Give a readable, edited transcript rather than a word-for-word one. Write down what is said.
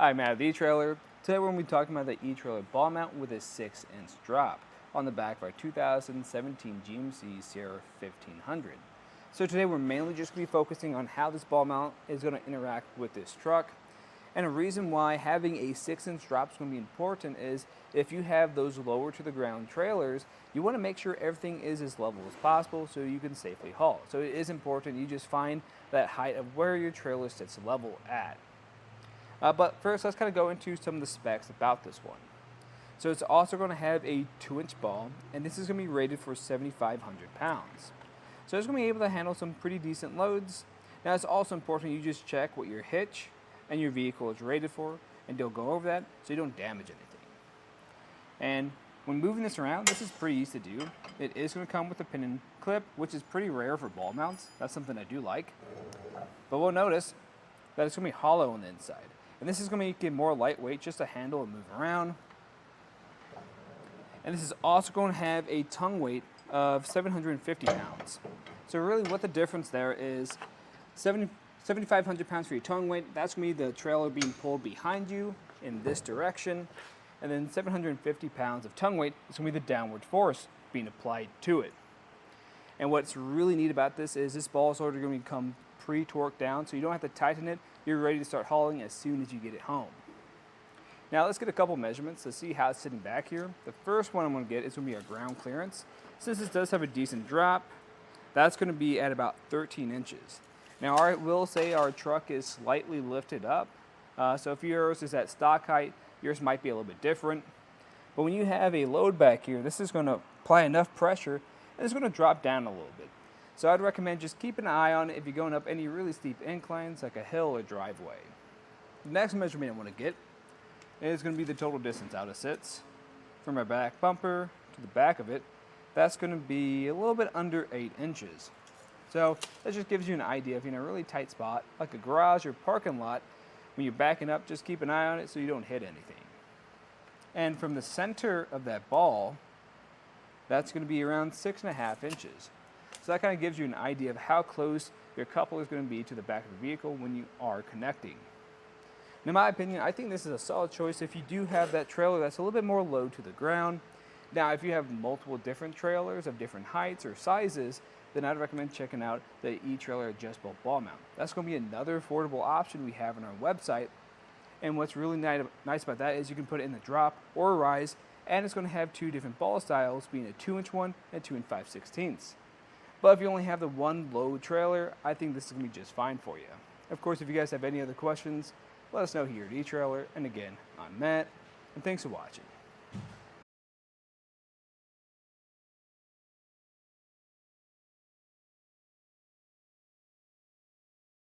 Hi, Matt of the etrailer. Today we're going to be talking about the etrailer ball mount with a 6-inch drop on the back of our 2017 GMC Sierra 1500. So today we're mainly just going to be focusing on how this ball mount is going to interact with this truck. And a reason why having a 6-inch drop is going to be important is if you have those lower to the ground trailers, you want to make sure everything is as level as possible so you can safely haul. So it is important you just find that height of where your trailer sits level at. But first, let's kind of go into some of the specs about this one. So it's also going to have a 2-inch ball, and this is going to be rated for 7,500 pounds. So it's going to be able to handle some pretty decent loads. Now it's also important you just check what your hitch and your vehicle is rated for, and don't go over that so you don't damage anything. And when moving this around, this is pretty easy to do. It is going to come with a pin and clip, which is pretty rare for ball mounts. That's something I do like. But we'll notice that it's going to be hollow on the inside. And this is going to make it more lightweight just to handle and move around. And this is also going to have a tongue weight of 750 pounds. So really what the difference there is 7,500 pounds for your tongue weight. That's going to be the trailer being pulled behind you in this direction. And then 750 pounds of tongue weight is going to be the downward force being applied to it. And what's really neat about this is this ball is already going to become pre-torqued down, so you don't have to tighten it. You're ready to start hauling as soon as you get it home. Now let's get a couple measurements to see how it's sitting back here. The first one I'm going to get is going to be our ground clearance. Since this does have a decent drop, that's going to be at about 13 inches. Now I will say our truck is slightly lifted up, so if yours is at stock height, yours might be a little bit different. But when you have a load back here, this is going to apply enough pressure and it's going to drop down a little bit. So I'd recommend just keeping an eye on it if you're going up any really steep inclines like a hill or driveway. The next measurement I want to get is going to be the total distance out it sits from our back bumper to the back of it. That's going to be a little bit under 8 inches. So that just gives you an idea if you're in a really tight spot like a garage or parking lot. When you're backing up, just keep an eye on it so you don't hit anything. And from the center of that ball, that's going to be around 6.5 inches. So that kind of gives you an idea of how close your coupler is going to be to the back of the vehicle when you are connecting. In my opinion, I think this is a solid choice if you do have that trailer that's a little bit more low to the ground. Now, if you have multiple different trailers of different heights or sizes, then I'd recommend checking out the etrailer adjustable ball mount. That's going to be another affordable option we have on our website. And what's really nice about that is you can put it in the drop or a rise, and it's going to have two different ball styles, being a 2-inch one and 2 5/16. But if you only have the one load trailer, I think this is going to be just fine for you. Of course, if you guys have any other questions, let us know here at etrailer. And again, I'm Matt, and thanks for watching.